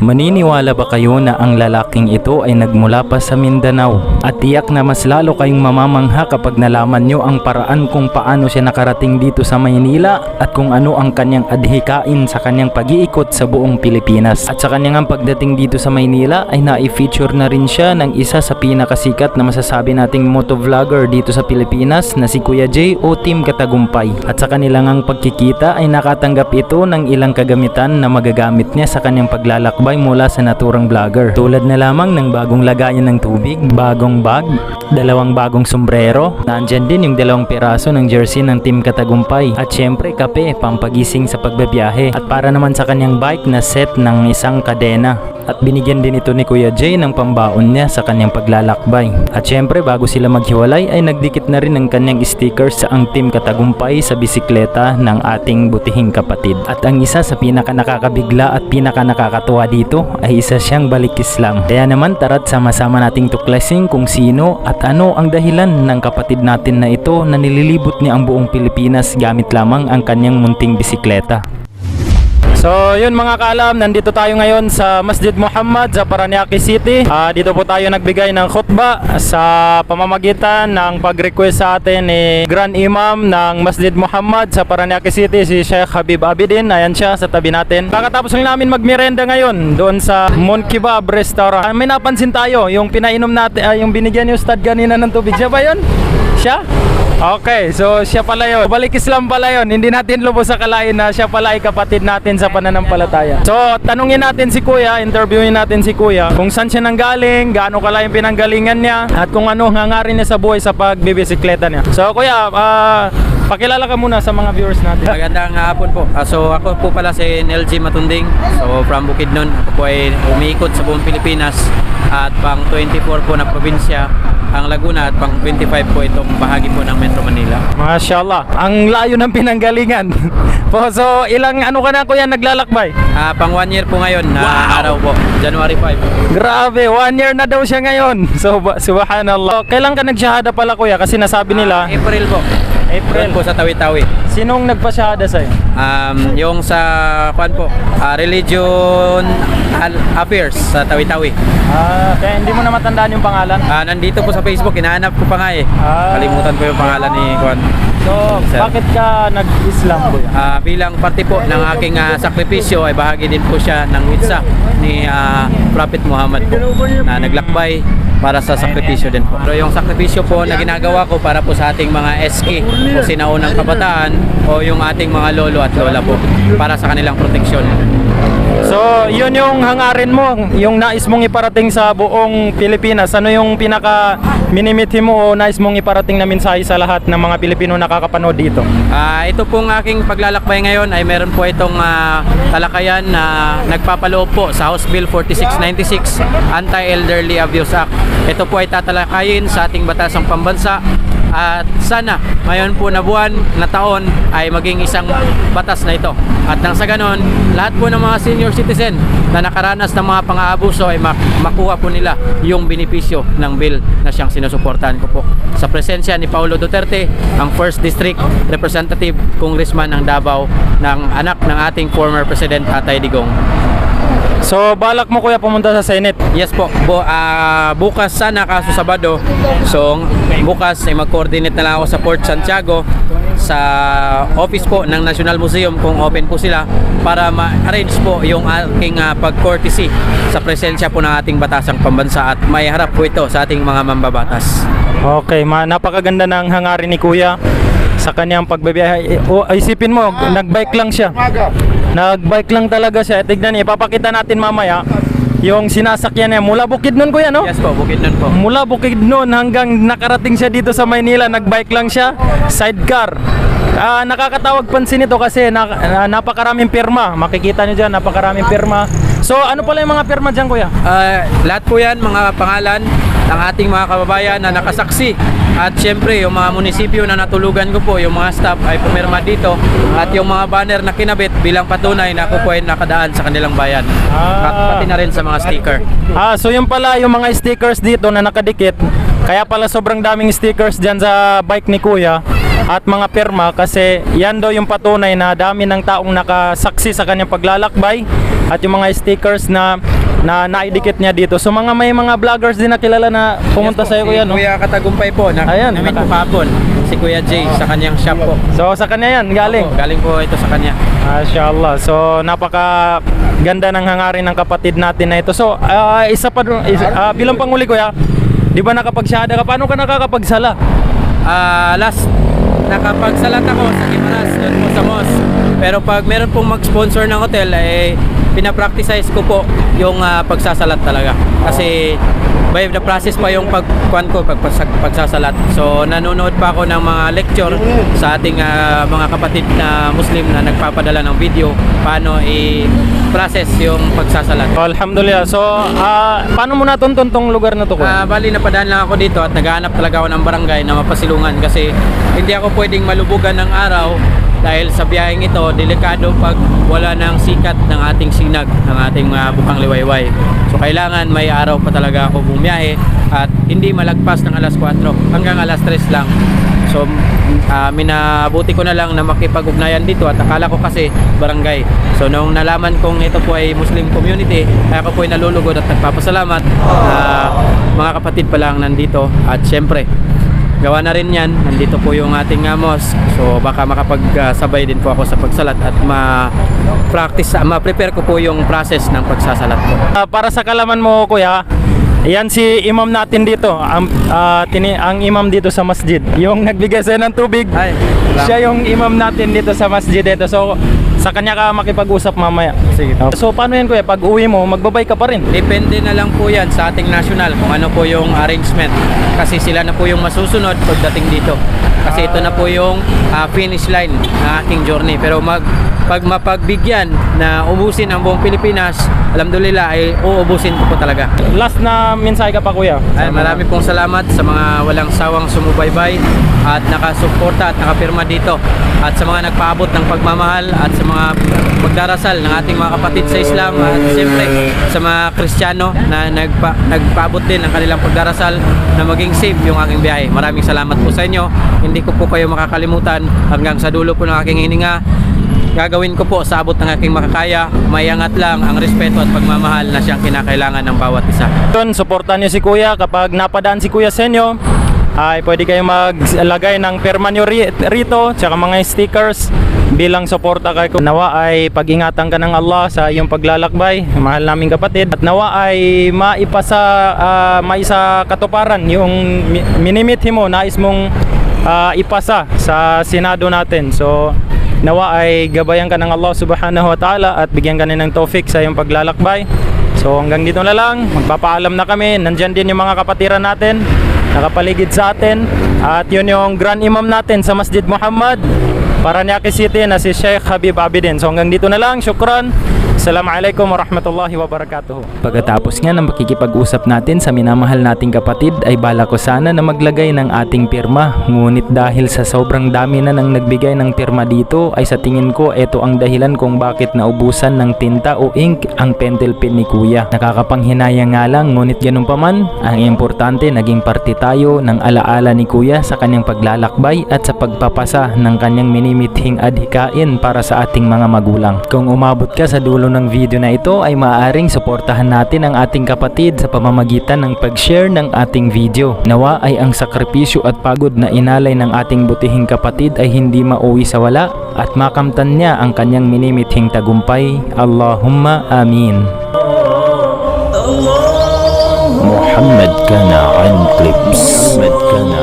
Maniniwala ba kayo na ang lalaking ito ay nagmula pa sa Mindanao? At tiyak na mas lalo kayong mamamangha kapag nalaman nyo ang paraan kung paano siya nakarating dito sa Maynila at kung ano ang kanyang adhikain sa kanyang pag-iikot sa buong Pilipinas. At sa kanyang pagdating dito sa Maynila ay na-feature na rin siya ng isa sa pinakasikat na masasabi nating motovlogger dito sa Pilipinas na si Kuya J o Team Katagumpay. At sa kanilang pagkikita ay nakatanggap ito ng ilang kagamitan na magagamit niya sa kanyang paglalakbay mula sa naturang vlogger. Tulad na lamang ng bagong lagayan ng tubig, bagong bag, dalawang bagong sombrero, nandyan din yung 2 piraso ng jersey ng Team Katagumpay, at syempre kape, pampagising sa pagbabiyahe, at para naman sa kanyang bike na set ng isang kadena. At binigyan din ito ni Kuya J ng pambaon niya sa kanyang paglalakbay. At syempre bago sila maghiwalay ay nagdikit na rin ng kanyang stickers sa ang Team Katagumpay sa bisikleta ng ating butihing kapatid. At ang isa sa pinaka nakakabigla at pinaka nakakatuwa dito ay isa siyang balik Islam. Kaya naman tara't sama-sama nating tuklasin kung sino at ano ang dahilan ng kapatid natin na ito na nililibot niya ang buong Pilipinas gamit lamang ang kanyang munting bisikleta. So yun mga kaalam, nandito tayo ngayon sa Masjid Muhammad sa Parañaque City. Dito po tayo nagbigay ng khutbah sa pamamagitan ng pag-request sa atin ni Grand Imam ng Masjid Muhammad sa Parañaque City, si Sheikh Habib Abidin. Ayan siya sa tabi natin. Kakatapos lang namin magmerenda ngayon doon sa Mon Kebab Restaurant. May napansin tayo, yung pinainom natin, yung binigyan ni Ustad kanina ng tubig. Siya ba yun? Siya? Okay, so siya pala yun. Balik Islam pala yun. Hindi natin lubos sa kalain na siya pala ay kapatid natin sa pananampalataya. So, tanungin natin si Kuya, interviewin natin si Kuya kung saan siya nanggaling, gaano kala yung pinanggalingan niya, at kung ano hangarin niya sa buhay sa pagbibisikleta niya. So, Kuya, pakilala ka muna sa mga viewers natin. Magandang hapon po. So ako po pala si NLG Matunding. So from Bukidnon. Ako po ay umiikot sa buong Pilipinas at pang 24 po na probinsya ang Laguna at pang 25 po itong bahagi po ng Metro Manila. Mashallah, ang layo ng pinanggalingan. So ilang ano ka na Kuya naglalakbay? Pang 1 year po ngayon na araw po, January 5. Grabe, 1 year na daw siya ngayon. So subhanallah. Kailan ka nagsyahada pala Kuya? Kasi nasabi nila April po. April po sa Tawi-Tawi. Sinong nagpasyahada sa'yo? Yung sa Religion Affairs sa Tawi-Tawi. Kaya hindi mo na matandaan yung pangalan? Nandito po sa Facebook, hinahanap ko pa nga eh. Kalimutan ko yung pangalan ni Juan. So, bakit ka nag-Islam Kuya? Bilang parte po ng aking sakripisyo ay bahagi din po siya ng witsa ni Prophet Muhammad po na naglakbay para sa sakripisyo din po. Pero yung sakripisyo po na ginagawa ko para po sa ating mga SK o sinaunang kabataan o yung ating mga lolo at lola po para sa kanilang proteksyon. So, yun yung hangarin mo, yung nais mong iparating sa buong Pilipinas. Ano yung pinaka minimithi mo o nais mong iparating na mensahe sa lahat ng mga Pilipino nakakapanood dito? Ito pong aking paglalakbay ngayon ay meron po itong talakayan na nagpapaloob po sa House Bill 4696, Anti-Elderly Abuse Act. Ito po ay tatalakayin sa ating batasang pambansa at sana ngayon po na buwan na taon ay maging isang batas na ito. At nang sa ganon, lahat po ng mga senior citizen na nakaranas ng mga pang-aabuso ay makuha po nila yung benepisyo ng bill na siyang sinusuportahan ko po. Sa presensya ni Paulo Duterte, ang 1st District Representative Congressman ng Davao, ng anak ng ating former President Atay Digong. So, balak mo Kuya pumunta sa Senate? Yes po. Bukas sana kaso Sabado. So, bukas ay mag-coordinate na lang ako sa Port Santiago sa office po ng National Museum kung open po sila para ma-arrange po yung aking pag-courtesy sa presensya po ng ating batasang pambansa at may harap po ito sa ating mga mambabatas. Okay, napakaganda ng hangarin ni Kuya sa kanyang pagbabiyahe. Isipin mo, nagbike lang siya. Nagbike lang talaga siya. Tignan niya, ipapakita natin mamaya yung sinasakyan niya mula Bukidnon Kuya, no? Yes po, Bukidnon po. Mula Bukidnon hanggang nakarating siya dito sa Maynila, nagbike lang siya, sidecar. Nakakatawag pansin ito kasi napakaraming pirma. Makikita niyo dyan, napakaraming pirma. So ano pala yung mga pirma dyan Kuya? Lahat po yan, mga pangalan ng ating mga kababayan na nakasaksi. At syempre yung mga munisipyo na natulugan ko po, yung mga staff ay pumirma dito. At yung mga banner na kinabit bilang patunay na ako po ay nakadaan sa kanilang bayan. At pati na rin sa mga sticker. So yung pala yung mga stickers dito na nakadikit. Kaya pala sobrang daming stickers dyan sa bike ni Kuya at mga pirma kasi yan daw yung patunay na dami ng taong nakasaksi sa kanyang paglalakbay. At yung mga stickers na na naidikit niya dito. So may mga vloggers din na kilala na pumunta Yes po, sa iyo kuya, si no? Kuya Katagumpay po, Ayan, na-meet po kahapon. Si Kuya Jay sa kanyang shop po. So sa kanya yan, galing. Opo, galing po ito sa kanya. Mashallah. So napaka ganda ng hangarin ng kapatid natin na ito. So isa pa bilang panghuli kuya, di ba nakapagsyahada ka? Paano ka nakakapagsala? Last, nakapagsalat ako sa Gimaras doon po sa mosque. Pero pag meron pong mag-sponsor ng hotel, pinapracticize ko po yung pagsasalat talaga. Kasi by the process pa yung pagsasalat. So nanonood pa ako ng mga lecture sa ating mga kapatid na Muslim na nagpapadala ng video paano i-process yung pagsasalat. Alhamdulillah. So paano mo natuntun tong lugar na to kuya? Bali napadaan lang ako dito at naghahanap talaga ako ng barangay na mapasilungan kasi hindi ako pwedeng malubugan ng araw dahil sa biyaheng ito delikado pag wala ng sikat ng ating sinag ng ating bukang liwayway. So kailangan may araw pa talaga ako bumiyahe at hindi malagpas ng alas 4 hanggang alas 3 lang. So minabuti ko na lang na makipag-ugnayan dito at akala ko kasi barangay. So nung nalaman kong ito po ay Muslim community, kaya ako po ay nalulugod at nagpapasalamat na mga kapatid pa lang nandito at syempre gawa na rin yan, nandito po yung ating mosque. So baka makapagsabay din po ako sa pagsalat at ma-prepare ko po yung process ng pagsasalat ko. Para sa kalaman mo kuya, yan si imam natin dito, ang imam dito sa masjid. Yung nagbigay sa'yo ng tubig, Ay, siya yung imam natin dito sa masjid dito. So sa kanya ka makipag-usap mamaya. Sige. So paano yan kuya, pag uwi mo, magbabay ka pa rin? Depende na lang po yan sa ating national kung ano po yung arrangement. Kasi sila na po yung masusunod pagdating dito. Kasi ito na po yung finish line ng aking journey. Pero pag mapagbigyan na ubusin ang buong Pilipinas, alhamdulillah ay uubusin ko po talaga. Last na mensahe ka pa kuya. Ay, marami pong salamat sa mga walang sawang sumubaybay at nakasuporta at nakapirma dito. At sa mga nagpaabot ng pagmamahal at sa mga magdarasal ng ating mga kapatid sa Islam at siyempre sa mga Kristiyano na nagpaabot din ng kanilang pagdarasal na maging safe yung aking biyahe. Maraming salamat po sa inyo. Hindi ko po kayo makakalimutan hanggang sa dulo po ng aking hininga. Gagawin ko po sa abot ng aking makakaya. Mayangat lang ang respeto at pagmamahal na siyang kinakailangan ng bawat isa. Yun, supportan niyo si kuya. Kapag napadaan si kuya sa inyo, ay pwede kayo maglagay ng perma nyo rito, tsaka mga stickers bilang suporta kay kuya. Nawa ay pag-ingatan ka ng Allah sa iyong paglalakbay, mahal naming kapatid. At nawa ay maisa katuparan yung minimithi mo, nais mong ipasa sa Senado natin. So nawa ay gabayan ka ng Allah subhanahu wa ta'ala at bigyan ka ng tawfik sa iyong paglalakbay. So hanggang dito na lang, magpapaalam na kami. Nandyan din yung mga kapatiran natin nakapaligid sa atin. At yun yung Grand Imam natin sa Masjid Muhammad, Paranaque City, na si Sheikh Habib Abidin. So hanggang dito na lang, syukran. Assalamualaikum warahmatullahi wabarakatuh. Pagkatapos nga ng makikipag-usap natin sa minamahal nating kapatid, ay bala ko sana na maglagay ng ating pirma. Ngunit dahil sa sobrang dami na nang nagbigay ng pirma dito, ay sa tingin ko ito ang dahilan kung bakit naubusan ng tinta o ink ang pentel pen ni kuya. Nakakapanghinayang nga lang, ngunit ganun pa man, ang importante naging parte tayo ng alaala ni kuya sa kanyang paglalakbay at sa pagpapasa ng kanyang minimithing adhikain para sa ating mga magulang. Kung umabot ka sa dulo ng video na ito, ay maaaring suportahan natin ang ating kapatid sa pamamagitan ng pag-share ng ating video. Nawa ay ang sakripisyo at pagod na inalay ng ating butihing kapatid ay hindi mauwi sa wala at makamtan niya ang kanyang minimithing tagumpay. Allahumma amin. Muhammad kana an clips. Muhammad kana